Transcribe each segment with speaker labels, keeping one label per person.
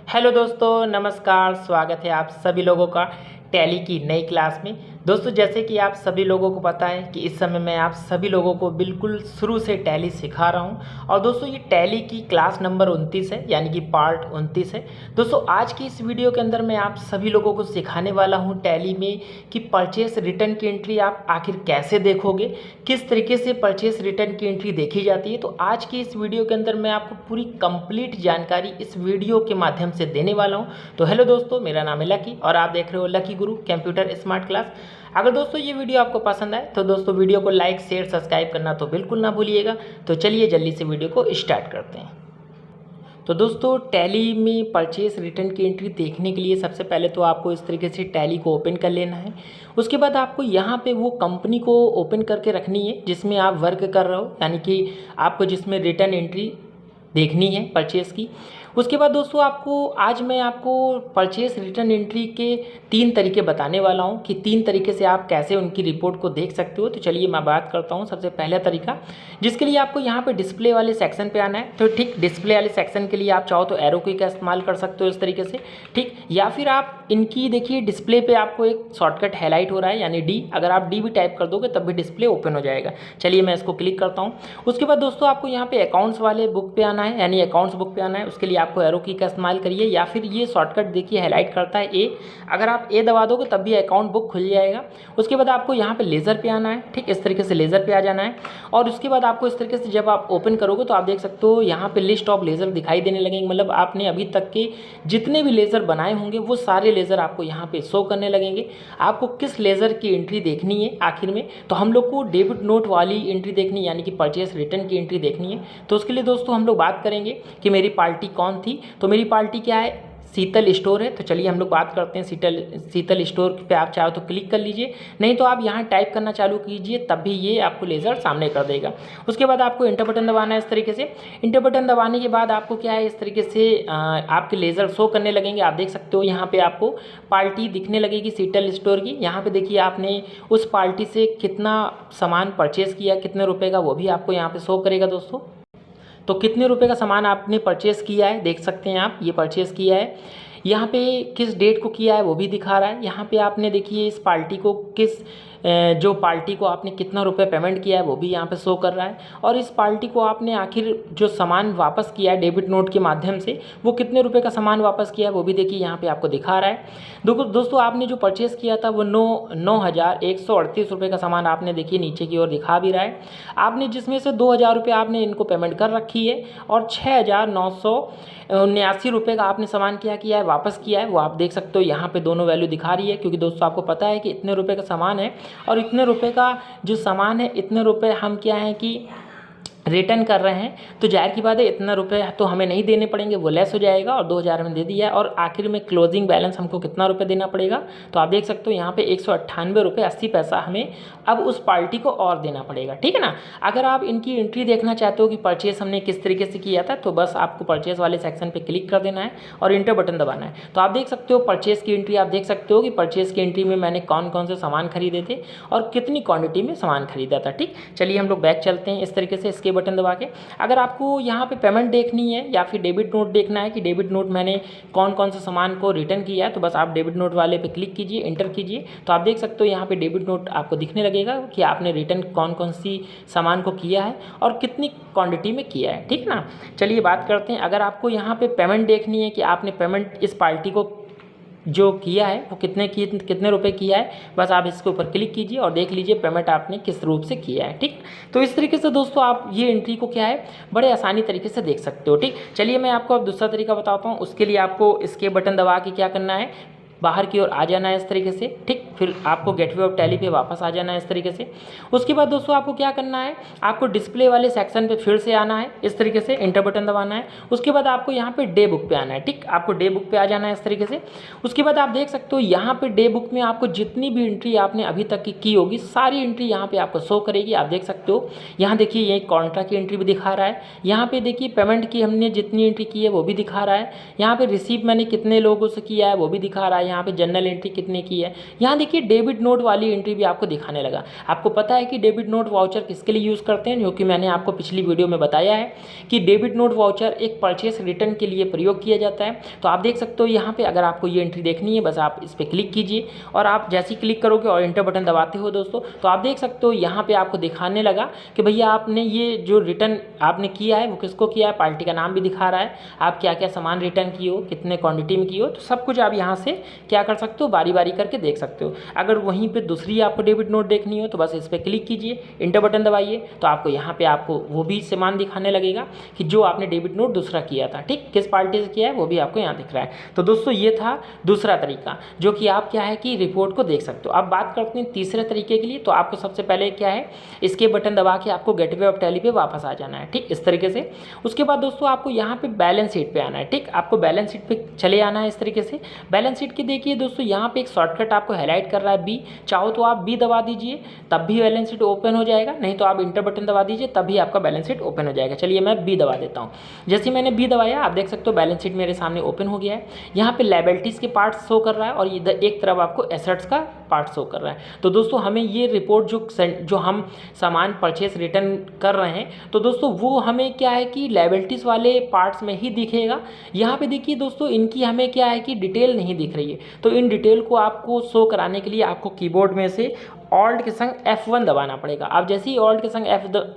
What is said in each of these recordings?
Speaker 1: Hello दोस्तों, नमस्कार। स्वागत है आप सभी लोगों का टैली की नई क्लास में। दोस्तों, जैसे कि आप सभी लोगों को पता है कि इस समय मैं आप सभी लोगों को बिल्कुल शुरू से टैली सिखा रहा हूं। और दोस्तों, ये टैली की क्लास नंबर 29 है, यानी कि पार्ट 29 है। दोस्तों, आज की इस वीडियो के अंदर मैं आप सभी लोगों को सिखाने वाला हूं टैली में कि परचेस रिटर्न की एंट्री आप आखिर कैसे देखोगे, किस तरीके से परचेस रिटर्न की एंट्री देखी जाती है। तो आज की इस वीडियो के अंदर मैं आपको पूरी कंप्लीट जानकारी इस वीडियो के माध्यम से देने वाला हूं। तो हेलो दोस्तों, मेरा नाम है लकी और आप देख रहे हो लकी गुरु कंप्यूटर स्मार्ट क्लास। अगर दोस्तों ये वीडियो आपको पसंद आए तो दोस्तों वीडियो को लाइक शेयर सब्सक्राइब करना तो बिल्कुल ना भूलिएगा। तो चलिए जल्दी से वीडियो को स्टार्ट करते हैं। तो दोस्तों, टैली में परचेस रिटर्न की एंट्री देखने के लिए सबसे पहले तो आपको इस तरीके से टैली को ओपन कर लेना है। उसके बाद आपको यहाँ पे वो कंपनी को ओपन करके रखनी है जिसमें आप वर्क कर रहे हो, यानी कि आपको जिसमें रिटर्न एंट्री देखनी है परचेस की। उसके बाद दोस्तों, आज मैं आपको परचेस रिटर्न एंट्री के 3 तरीके बताने वाला हूं कि 3 तरीके से आप कैसे उनकी रिपोर्ट को देख सकते हो। तो चलिए मैं बात करता हूं। सबसे पहला तरीका, जिसके लिए आपको यहां पे डिस्प्ले वाले सेक्शन पे आना है। तो ठीक, डिस्प्ले वाले सेक्शन के लिए आप चाहो तो एरो की का इस्तेमाल कर सकते हो इस तरीके से, ठीक। या फिर आप इनकी देखिए, डिस्प्ले पे आपको एक शॉर्टकट हाईलाइट हो रहा है, यानी डी। अगर आप डी भी टाइप कर दोगे तब भी डिस्प्ले ओपन हो जाएगा। चलिए मैं इसको क्लिक करता हूँ। उसके बाद दोस्तों, आपको यहाँ पे अकाउंट्स वाले बुक पे आना है, यानी अकाउंट्स बुक पे आना है। उसके लिए आपको एरो की का इस्तेमाल करिए, या फिर ये शॉर्टकट देखिए हाईलाइट करता है ए। अगर आप ए दबा दोगे तब भी अकाउंट बुक खुल जाएगा। उसके बाद आपको यहाँ पे लेज़र पे आना है, ठीक, इस तरीके से लेज़र पे आ जाना है। और उसके बाद आपको इस तरीके से जब आप ओपन करोगे तो आप देख सकते हो यहाँ पे लिस्ट ऑफ लेज़र दिखाई देने लगेंगे। मतलब आपने अभी तक के जितने भी लेज़र बनाए होंगे वो सारे लेज़र आपको यहाँ पे शो करने लगेंगे। आपको किस लेज़र की एंट्री देखनी है आखिर में, तो हम लोग को डेबिट नोट वाली एंट्री देखनी है, यानी कि परचेस रिटर्न की एंट्री देखनी है। तो उसके लिए दोस्तों हम लोग बात करेंगे कि मेरी पार्टी कौन थी। तो मेरी पार्टी क्या है, शीतल स्टोर है। तो चलिए हम लोग बात करते हैं शीतल स्टोर पे। आप चाहो तो क्लिक कर लीजिए, नहीं तो आप यहाँ टाइप करना चालू कीजिए, तब भी ये आपको लेज़र सामने कर देगा। उसके बाद आपको इंटर बटन दबाना है इस तरीके से। इंटर बटन दबाने के बाद आपको क्या है, इस तरीके से आपके लेज़र शो करने लगेंगे। आप देख सकते हो यहाँ पे आपको पार्टी दिखने लगेगी शीतल स्टोर की। यहाँ पे देखिए आपने उस पार्टी से कितना सामान परचेज़ किया, कितने रुपये का, वो भी आपको यहाँ पे शो करेगा दोस्तों। तो कितने रुपए का सामान आपने परचेज़ किया है देख सकते हैं आप, ये परचेज़ किया है। यहाँ पे किस डेट को किया है वो भी दिखा रहा है। यहाँ पे आपने देखिए इस पार्टी को जो पार्टी को आपने कितना रुपए पेमेंट किया है वो भी यहाँ पे शो कर रहा है। और इस पार्टी को आपने आखिर जो सामान वापस किया है डेबिट नोट के माध्यम से, वो कितने रुपए का सामान वापस किया है वो भी देखिए यहाँ पे आपको दिखा रहा है। दोस्तों, आपने जो परचेज़ किया था वो 9,138 रुपये का सामान आपने देखिए नीचे की ओर दिखा भी रहा है। आपने जिसमें से 2,000 रुपये आपने इनको पेमेंट कर रखी है और 6,979 रुपये का आपने सामान क्या किया है, वापस किया है। वो आप देख सकते हो यहाँ पे दोनों वैल्यू दिखा रही है, क्योंकि दोस्तों आपको पता है कि इतने रुपये का सामान है और इतने रुपये का जो सामान है, इतने रुपये हम क्या है कि रिटर्न कर रहे हैं। तो जाहिर की बात है इतना रुपये तो हमें नहीं देने पड़ेंगे, वो लेस हो जाएगा और 2,000 में दे दिया। और आखिर में क्लोजिंग बैलेंस हमको कितना रुपये देना पड़ेगा, तो आप देख सकते हो यहाँ पे 198 रुपये 80 पैसा हमें अब उस पार्टी को और देना पड़ेगा, ठीक है ना। अगर आप इनकी एंट्री देखना चाहते हो कि परचेस हमने किस तरीके से किया था, तो बस आपको परचेस वाले सेक्शन पर क्लिक कर देना है और इंटर बटन दबाना है। तो आप देख सकते हो परचेस की एंट्री, आप देख सकते हो कि परचेस की एंट्री में मैंने कौन कौन से सामान खरीदे थे और कितनी क्वान्टिटी में सामान खरीदा था, ठीक। चलिए हम लोग बैक चलते हैं इस तरीके से इसके बटन दबा के। अगर आपको यहाँ पे पेमेंट देखनी है या फिर डेबिट नोट देखना है कि डेबिट नोट मैंने कौन कौन से सामान को रिटर्न किया है, तो बस आप डेबिट नोट वाले पे क्लिक कीजिए, इंटर कीजिए। तो आप देख सकते हो यहाँ पे डेबिट नोट आपको दिखने लगेगा कि आपने रिटर्न कौन कौन सी सामान को किया है और कितनी क्वांटिटी में किया है, ठीक ना। चलिए बात करते हैं, अगर आपको यहाँ पे पेमेंट देखनी है कि आपने पेमेंट इस पार्टी को जो किया है वो कितने रुपए किया है, बस आप इसके ऊपर क्लिक कीजिए और देख लीजिए पेमेंट आपने किस रूप से किया है, ठीक। तो इस तरीके से दोस्तों आप ये एंट्री को क्या है, बड़े आसानी तरीके से देख सकते हो, ठीक। चलिए मैं आपको अब दूसरा तरीका बताता हूँ। उसके लिए आपको इसके बटन दबा के क्या करना है, बाहर की ओर आ जाना है इस तरीके से, ठीक। फिर आपको गेटवे ऑफ टैली पे वापस आ जाना है इस तरीके से। उसके बाद दोस्तों आपको क्या करना है, आपको डिस्प्ले वाले सेक्शन पे फिर से आना है इस तरीके से, इंटर बटन दबाना है। उसके बाद आपको यहाँ पे डे बुक पे आना है, ठीक। आपको डे बुक पे आ जाना है इस तरीके से। उसके बाद आप देख सकते हो यहाँ पे डे बुक में आपको जितनी भी एंट्री आपने अभी तक की होगी, सारी एंट्री यहाँ पे आपको शो करेगी। आप देख सकते हो यहाँ देखिए ये कॉन्ट्रा की एंट्री भी दिखा रहा है। यहाँ पे देखिए पेमेंट की हमने जितनी एंट्री की है वो भी दिखा रहा है। यहाँ पे रिसीव मैंने कितने लोगों से किया है वो भी दिखा रहा है। यहाँ पे जनरल एंट्री कितने की है। यहाँ देखिए डेबिट नोट वाली एंट्री भी आपको दिखाने लगा। आपको पता है कि डेबिट नोट वाउचर किसके लिए यूज़ करते हैं, जो कि मैंने आपको पिछली वीडियो में बताया है कि डेबिट नोट वाउचर एक परचेस रिटर्न के लिए प्रयोग किया जाता है। तो आप देख सकते हो यहाँ पे अगर आपको ये एंट्री देखनी है बस आप इस पर क्लिक कीजिए और आप जैसे ही क्लिक करोगे और एंटर बटन दबाते हो दोस्तों, तो आप देख सकते हो यहाँ पे आपको दिखाने लगा कि भैया आपने ये जो रिटर्न आपने किया है वो किसको किया है, पार्टी का नाम भी दिखा रहा है, आप क्या क्या सामान रिटर्न किए हो, कितने क्वांटिटी में किए हो, तो सब कुछ आप यहाँ से क्या कर सकते हो, बारी बारी करके देख सकते हो। अगर वहीं पे दूसरी आपको डेबिट नोट देखनी हो तो बस इस पर क्लिक कीजिए, इंटर बटन दबाइए, तो आपको यहाँ पे आपको वो भी सामान दिखाने लगेगा कि जो आपने डेबिट नोट दूसरा किया था, ठीक, किस पार्टी से किया है वो भी आपको यहाँ दिख रहा है। तो दोस्तों ये था दूसरा तरीका जो कि आप क्या है कि रिपोर्ट को देख सकते हो। अब बात करते हैं तीसरे तरीके के लिए। तो आपको सबसे पहले क्या है, इसके बटन दबा के आपको गेटवे ऑफ टैली पे वापस आ जाना है, ठीक, इस तरीके से। उसके बाद दोस्तों आपको यहाँ पे बैलेंस शीट पे आना है, ठीक, आपको बैलेंस शीट पे चले आना है इस तरीके से। बैलेंस शीट के देखिए दोस्तों यहाँ पे एक शॉर्टकट आपको हाईलाइट कर रहा है बी, चाहो तो आप बी दबा दीजिए तब भी बैलेंस शीट ओपन हो जाएगा, नहीं तो आप इंटर बटन दबा दीजिए तब भी आपका बैलेंस शीट ओपन हो जाएगा। चलिए मैं बी दबा देता हूँ। जैसे मैंने बी दबाया आप देख सकते हो बैलेंस शीट मेरे सामने ओपन हो गया है। यहाँ पे लायबिलिटीज़ के पार्ट शो कर रहा है और इधर एक तरफ आपको एसेट्स का पार्ट शो कर रहा है। तो दोस्तों हमें ये रिपोर्ट जो हम सामान परचेस रिटर्न कर रहे हैं तो दोस्तों वो हमें क्या है कि लायबिलिटीज़ वाले पार्ट्स में ही दिखेगा। यहाँ पे देखिए दोस्तों इनकी हमें क्या है कि डिटेल नहीं दिख रही है, तो इन डिटेल को आपको शो कराने के लिए आपको कीबोर्ड में से ऑल्ट के संग F1 दबाना पड़ेगा। आप जैसे ही ऑल्ट के संग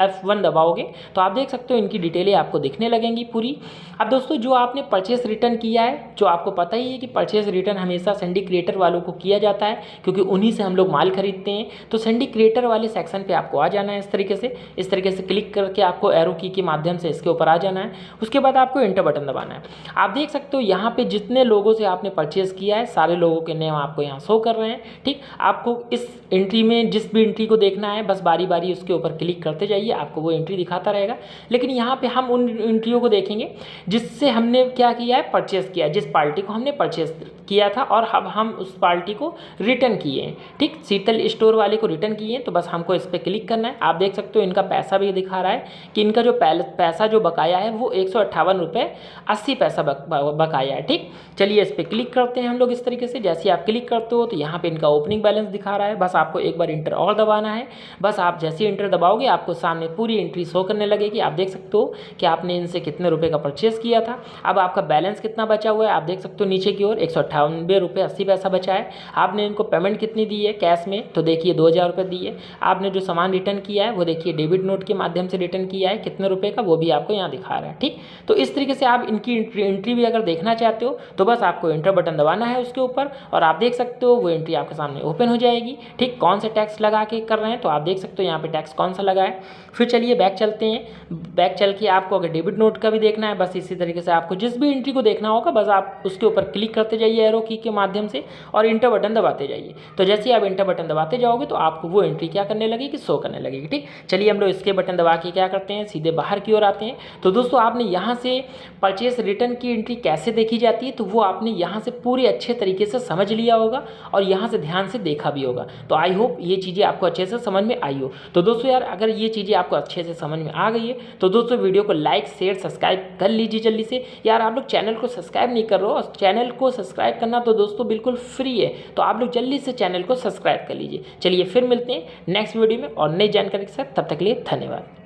Speaker 1: F1 दबाओगे तो आप देख सकते हो इनकी डिटेलें आपको दिखने लगेंगी पूरी। अब दोस्तों जो आपने परचेस रिटर्न किया है, जो आपको पता ही है कि परचेस रिटर्न हमेशा सेंडी क्रिएटर वालों को किया जाता है क्योंकि उन्हीं से हम लोग माल खरीदते हैं। तो सेंडी क्रिएटर वाले सेक्शन पे आपको आ जाना है इस तरीके से क्लिक करके आपको एरो की के माध्यम से इसके ऊपर आ जाना है। उसके बाद आपको इंटर बटन दबाना है। आप देख सकते हो यहाँ पे जितने लोगों से आपने परचेस किया है सारे लोगों के नेम आपको यहाँ शो कर रहे हैं, ठीक। आपको इस एंट्री में जिस भी एंट्री को देखना है बस बारी बारी उसके ऊपर क्लिक करते जाइए, आपको वो एंट्री दिखाता रहेगा। लेकिन यहाँ पे हम उन एंट्रियों को देखेंगे जिससे हमने क्या किया है, परचेस किया है, जिस पार्टी को हमने परचेस किया था और अब हम उस पार्टी को रिटर्न किए हैं, ठीक। शीतल स्टोर वाले को रिटर्न किए हैं तो बस हमको इस पर क्लिक करना है। आप देख सकते हो इनका पैसा भी दिखा रहा है कि इनका जो पैसा जो बकाया है वो 158 रुपये 80 पैसा बकाया है, ठीक। चलिए इस पर क्लिक करते हैं हम लोग इस तरीके से। जैसे ही आप क्लिक करते हो तो यहाँ पे इनका ओपनिंग बैलेंस दिखा रहा है, बस आपको एक बार इंटर और दबाना है। बस आप जैसे ही इंटर दबाओगे आपको सामने पूरी एंट्री शो करने लगेगी। आप देख सकते हो कि आपने इनसे कितने रुपए का परचेस किया था, अब आपका बैलेंस कितना बचा हुआ है। आप देख सकते हो नीचे की ओर 198 रुपये 80 पैसा बचा है। आपने इनको पेमेंट कितनी दी है कैश में, तो देखिए 2000 रुपये दी है। आपने जो सामान रिटर्न किया है वो देखिए डेबिट नोट के माध्यम से रिटर्न किया है, कितने रुपये का वो भी आपको यहाँ दिखा रहा है, ठीक। तो इस तरीके से आप इनकी एंट्री भी अगर देखना चाहते हो तो बस आपको इंटर बटन दबाना है उसके ऊपर और आप देख सकते हो वो एंट्री आपके सामने ओपन हो जाएगी, ठीक। कौन सा टैक्स लगा के कर रहे हैं तो आप देख सकते हो यहाँ पे टैक्स कौन सा लगा है। फिर चलिए बैक चलते हैं। बैक चल के आपको अगर डेबिट नोट का भी देखना है बस इसी तरीके से आपको जिस भी एंट्री को देखना होगा बस आप उसके ऊपर क्लिक करते जाइए एरो की के माध्यम से और इंटर बटन दबाते जाइए। तो जैसे ही आप इंटर बटन दबाते जाओगे तो आपको वो एंट्री क्या करने लगेगी, शो करने लगेगी, ठीक। चलिए हम लोग इसके बटन दबा के क्या करते हैं, सीधे बाहर की ओर आते हैं। तो दोस्तों आपने यहाँ से परचेस रिटर्न की एंट्री कैसे देखी जाती है तो वो आपने यहाँ से पूरे अच्छे तरीके से समझ लिया होगा और यहाँ से ध्यान से देखा भी होगा। तो आई होप ये चीज़ें आपको अच्छे से समझ में आई हो। तो दोस्तों यार अगर ये चीज़ें आपको अच्छे से समझ में आ गई है तो दोस्तों वीडियो को लाइक शेयर सब्सक्राइब कर लीजिए जल्दी से। यार आप लोग चैनल को सब्सक्राइब नहीं कर रहे हो और चैनल को सब्सक्राइब करना तो दोस्तों बिल्कुल फ्री है, तो आप लोग जल्दी से चैनल को सब्सक्राइब कर लीजिए। चलिए फिर मिलते हैं नेक्स्ट वीडियो में और नई जानकारी के साथ, तब तक के लिए धन्यवाद।